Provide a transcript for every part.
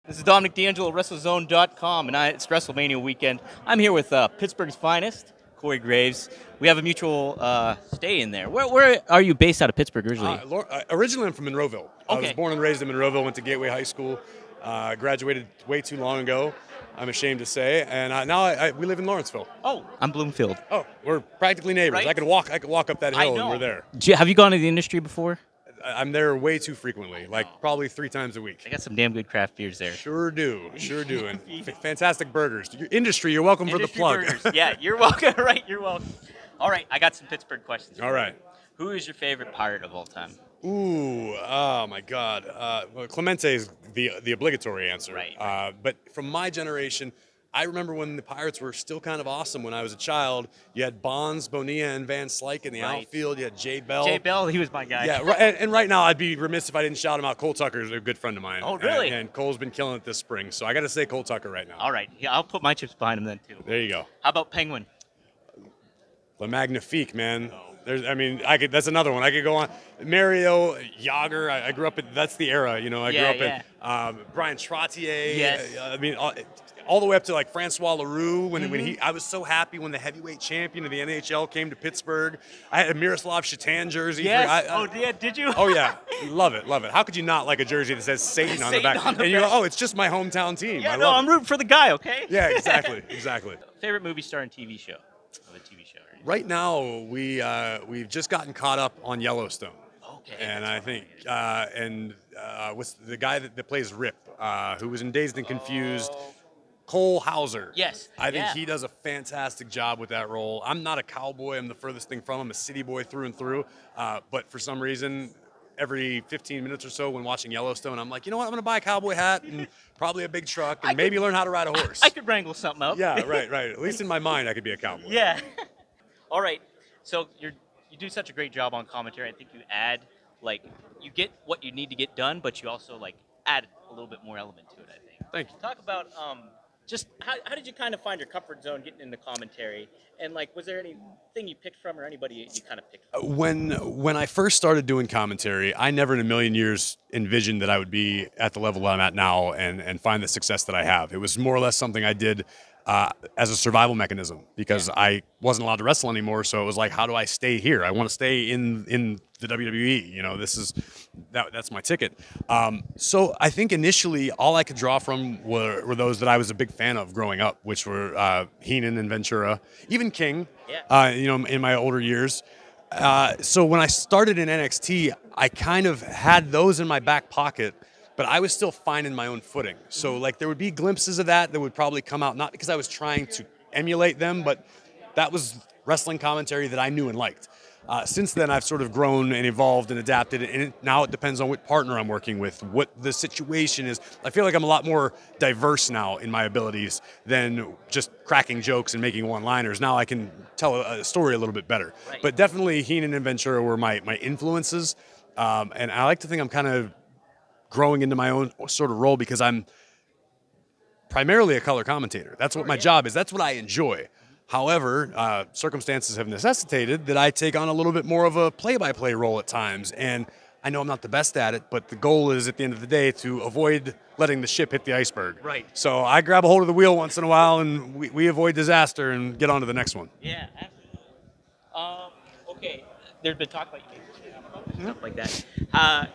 This is Dominic, DeAngelo, WrestleZone.com, and it's WrestleMania weekend. I'm here with Pittsburgh's finest, Corey Graves. We have a mutual stay in there. Where are you based out of Pittsburgh originally? Originally, I'm from Monroeville. I was born and raised in Monroeville, went to Gateway High School, graduated way too long ago, I'm ashamed to say, and now we live in Lawrenceville. Oh, I'm Bloomfield. Oh, we're practically neighbors. Right? I could walk up that hill and we're there. Have you gone to the industry before? I'm there way too frequently, probably 3 times a week. I got some damn good craft beers there. Sure do, and fantastic burgers. Your industry, you're welcome for the plug. Burgers. Yeah, you're welcome. Right, you're welcome. All right, I got some Pittsburgh questions. All right. Who is your favorite pirate of all time? Ooh, oh my God. Well, Clemente is the obligatory answer. Right. But from my generation, I remember when the Pirates were still kind of awesome when I was a child. You had Bonds, Bonilla, and Van Slyke in the outfield. You had Jay Bell. Jay Bell, he was my guy. Yeah, and right now I'd be remiss if I didn't shout him out. Cole Tucker is a good friend of mine. Oh, really? And Cole's been killing it this spring, so I got to say Cole Tucker right now. All right, yeah, I'll put my chips behind him then, too. There you go. How about Penguin? Le Magnifique, man. That's another one. I could go on. Mario, Yager. I grew up in. That's the era, you know. I grew up in. Brian Trottier. Yes. All the way up to like Francois Leroux. When I was so happy when the heavyweight champion of the NHL came to Pittsburgh. I had a Miroslav Shatan jersey. Yes. Did you? Oh yeah, love it. How could you not like a jersey that says Satan on the back? And you go, oh, it's just my hometown team. Yeah, I'm rooting for the guy. Okay. Yeah, exactly. Favorite movie star and TV show? Right now, we've just gotten caught up on Yellowstone. Okay. And I think, what's the guy that plays Rip, who was in Dazed and Confused, Cole Hauser. Yes. I think he does a fantastic job with that role. I'm not a cowboy. I'm the furthest thing from him, a city boy through and through. But for some reason, every 15 minutes or so when watching Yellowstone, I'm like, you know what? I'm going to buy a cowboy hat and probably a big truck and maybe learn how to ride a horse. I could wrangle something up. Yeah, right. At least in my mind, I could be a cowboy. Yeah. All right. So you do such a great job on commentary. I think you add, you get what you need to get done, but you also, add a little bit more element to it, I think. Thank you. Talk about just how did you kind of find your comfort zone getting into commentary? And, was there anything you picked from or anybody you kind of picked from? When I first started doing commentary, I never in a million years envisioned that I would be at the level that I'm at now and find the success that I have. It was more or less something I did as a survival mechanism because I wasn't allowed to wrestle anymore. So it was like, how do I stay here? I want to stay in the WWE. You know, that's my ticket. So I think initially all I could draw from were those that I was a big fan of growing up, which were Heenan and Ventura, even King. In my older years. So when I started in NXT, I kind of had those in my back pocket. But I was still finding my own footing. So there would be glimpses of that would probably come out, not because I was trying to emulate them, but that was wrestling commentary that I knew and liked. Since then, I've sort of grown and evolved and adapted, and now it depends on what partner I'm working with, what the situation is. I feel like I'm a lot more diverse now in my abilities than just cracking jokes and making one-liners. Now I can tell a story a little bit better. Right. But definitely Heenan and Ventura were my influences, and I like to think I'm kind of growing into my own sort of role because I'm primarily a color commentator. That's what my job is. That's what I enjoy. However, circumstances have necessitated that I take on a little bit more of a play-by-play role at times. And I know I'm not the best at it, but the goal is at the end of the day to avoid letting the ship hit the iceberg. Right. So I grab a hold of the wheel once in a while and we avoid disaster and get on to the next one. Yeah, absolutely. Okay, there's been talk about you stuff like that.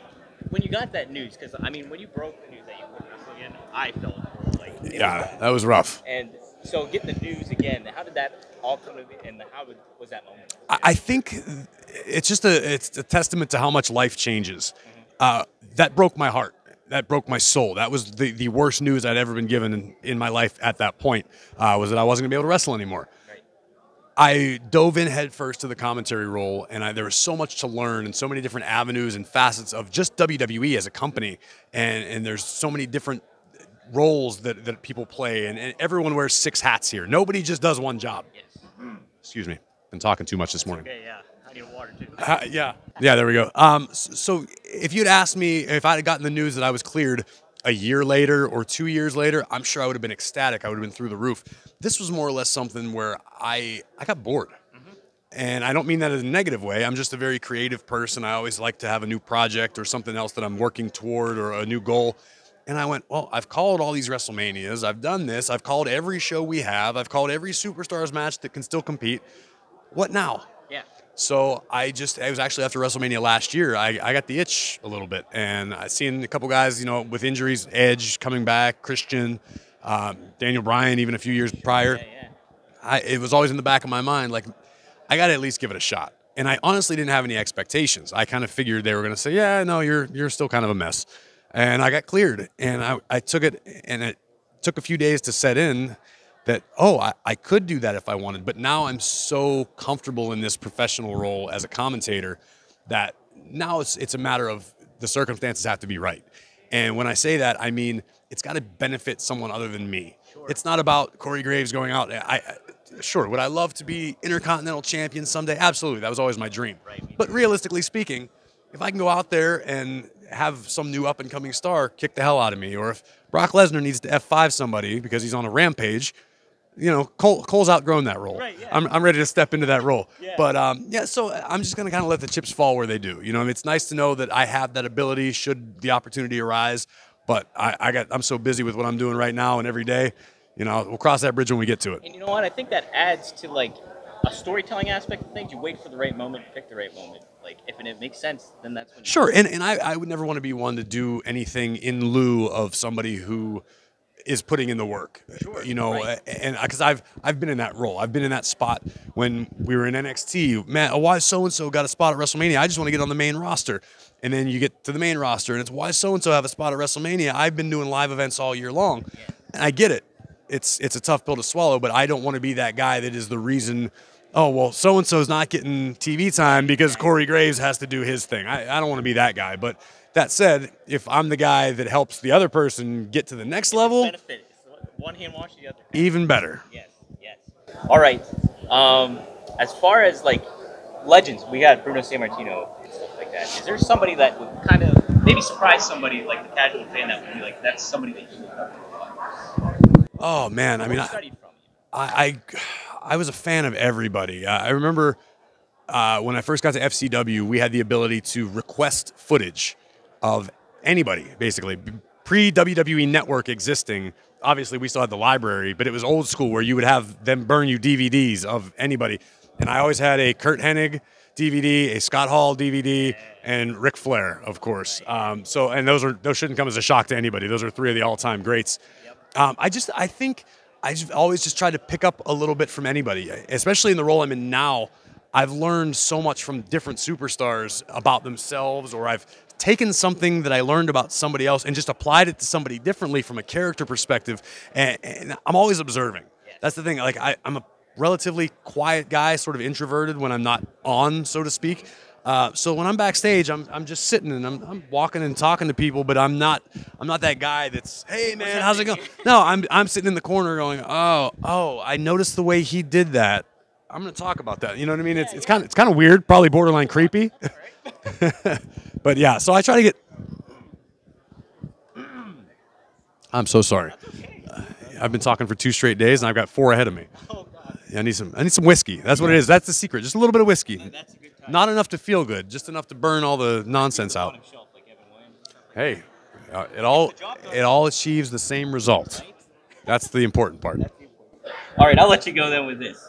When you got that news, because, when you broke the news that you wouldn't wrestle again, I felt that was rough. And so getting the news again, how did that all come to be, and how was that moment? I think it's just it's a testament to how much life changes. That broke my heart. That broke my soul. That was the worst news I'd ever been given in my life at that point, was that I wasn't going to be able to wrestle anymore. I dove in headfirst to the commentary role, and there was so much to learn and so many different avenues and facets of just WWE as a company, and there's so many different roles that people play, and everyone wears 6 hats here. Nobody just does one job. Yes. Excuse me. Been talking too much this morning. Okay, yeah. I need water, too. Yeah, there we go. So if you'd asked me if I'd gotten the news that I was cleared a year later or 2 years later, I'm sure I would have been ecstatic. I would have been through the roof. This was more or less something where I got bored. And I don't mean that in a negative way. I'm just a very creative person. I always like to have a new project or something else that I'm working toward or a new goal. And I went, well, I've called all these WrestleManias. I've done this. I've called every show we have. I've called every Superstars match that can still compete. What now? Yeah. So it was actually after WrestleMania last year, I got the itch a little bit. And I seen a couple guys, you know, with injuries, Edge coming back, Christian, Daniel Bryan, even a few years prior. Yeah. It was always in the back of my mind, like, I got to at least give it a shot. And I honestly didn't have any expectations. I kind of figured they were going to say, yeah, no, you're still kind of a mess. And I got cleared, and I took it, and it took a few days to set in that, I could do that if I wanted. But now I'm so comfortable in this professional role as a commentator that now it's a matter of the circumstances have to be right. And when I say that, I mean it's got to benefit someone other than me. Sure. It's not about Corey Graves going out. Sure, would I love to be Intercontinental Champion someday? Absolutely, that was always my dream. Right. But realistically speaking, if I can go out there and have some new up-and-coming star kick the hell out of me, or if Brock Lesnar needs to F5 somebody because he's on a rampage, you know, Cole's outgrown that role. Right, yeah. I'm ready to step into that role. Yeah. But, so I'm just going to kind of let the chips fall where they do. You know, it's nice to know that I have that ability should the opportunity arise, but I'm so busy with what I'm doing right now and every day, you know, we'll cross that bridge when we get to it. And you know what? I think that adds to, like, a storytelling aspect of things. You wait for the right moment, pick the right moment. Like, if it makes sense, then that's when. Sure, and I would never want to be one to do anything in lieu of somebody who is putting in the work. Sure, you know, right. And because I've been in that role. I've been in that spot when we were in NXT. Man, why so-and-so got a spot at WrestleMania? I just want to get on the main roster. And then you get to the main roster, and it's why so-and-so have a spot at WrestleMania? I've been doing live events all year long. Yeah. And I get it. It's a tough pill to swallow, but I don't want to be that guy that is the reason, oh, well, so-and-so's not getting TV time because Corey Graves has to do his thing. I don't want to be that guy. But that said, if I'm the guy that helps the other person get to the next level, benefit. One hand wash the other. Even better. Yes. All right. As far as, like, legends, we got Bruno Sammartino and stuff like that. Is there somebody that would kind of maybe surprise somebody, like the casual fan, that would be like, that's somebody that you look up to? Oh, man. I mean, I was a fan of everybody. I remember when I first got to FCW, we had the ability to request footage of anybody, basically. Pre-WWE Network existing, obviously we still had the library, but it was old school where you would have them burn you DVDs of anybody. And I always had a Kurt Hennig DVD, a Scott Hall DVD, and Ric Flair, of course. And those shouldn't come as a shock to anybody. Those are three of the all-time greats. I think I've always just tried to pick up a little bit from anybody, especially in the role I'm in now. I've learned so much from different superstars about themselves, or I've taken something that I learned about somebody else and just applied it to somebody differently from a character perspective. And I'm always observing. That's the thing. Like I'm a relatively quiet guy, sort of introverted when I'm not on, so to speak. So when I'm backstage, I'm just sitting and I'm walking and talking to people, but I'm not that guy that's, hey man, how's it going? No, I'm sitting in the corner going, oh, I noticed the way he did that. I'm going to talk about that. You know what I mean? It's kind of weird, probably borderline creepy. But yeah, so I try to get. I'm so sorry. I've been talking for 2 straight days and I've got 4 ahead of me. Oh God. Yeah, I need some whiskey. That's what it is. That's the secret. Just a little bit of whiskey. That's a good time. Not enough to feel good, just enough to burn all the nonsense out. Hey, it all achieves the same result. That's the important part. All right, I'll let you go then with this.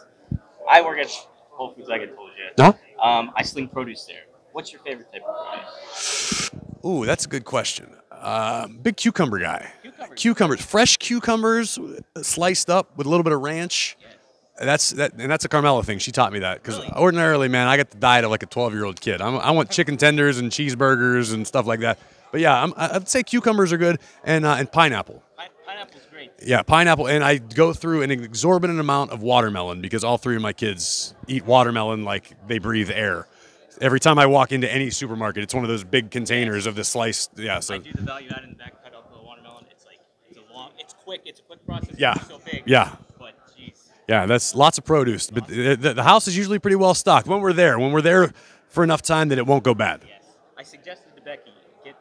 I work at Whole Foods, like I told you. No? I sling produce there. What's your favorite type of produce? Ooh, that's a good question. Big cucumber guy. Cucumbers, fresh cucumbers, sliced up with a little bit of ranch. Yes. That's a Carmela thing. She taught me that because ordinarily, man, I got the diet of like a 12-year-old kid. I want chicken tenders and cheeseburgers and stuff like that. But yeah, I'd say cucumbers are good and pineapple. Pineapple's great. Yeah, pineapple, and I go through an exorbitant amount of watermelon because all 3 of my kids eat watermelon like they breathe air. Every time I walk into any supermarket, it's one of those big containers of the sliced. Yeah, so I do the value add in the back cut off the watermelon. It's quick. It's a quick process. Yeah, it's so big. Yeah. But geez. Yeah, that's lots of produce. But the house is usually pretty well stocked when we're there for enough time that it won't go bad. Yes, I suggested to Becky get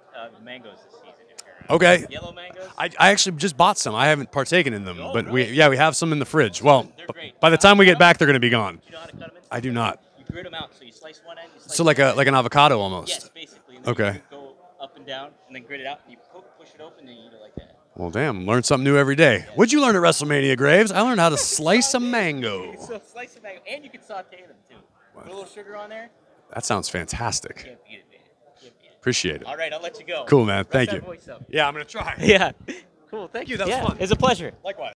mangoes this season if you're around. Okay. Yellow mangoes. I actually just bought some. I haven't partaken in them, but really? we have some in the fridge. Well, They're great. by the time we get back, they're going to be gone. Do you know how to cut them in? I do not. You grit them out, so you slice one end. You slice So like an avocado almost. Yes, basically. And then Okay. You go up and down, and then grit it out, and you push it open and you eat it like that. Well, damn, learn something new every day. What'd you learn at WrestleMania, Graves? I learned how to slice a mango. So slice of mango, and you can saute them too. Put a little sugar on there. That sounds fantastic. Can't beat it, man. Can't beat it. Appreciate it. All right, I'll let you go. Cool, man. Rest Thank that you. voice up. Yeah, I'm going to try. Yeah. Cool. Thank you. That was fun. It's a pleasure. Likewise.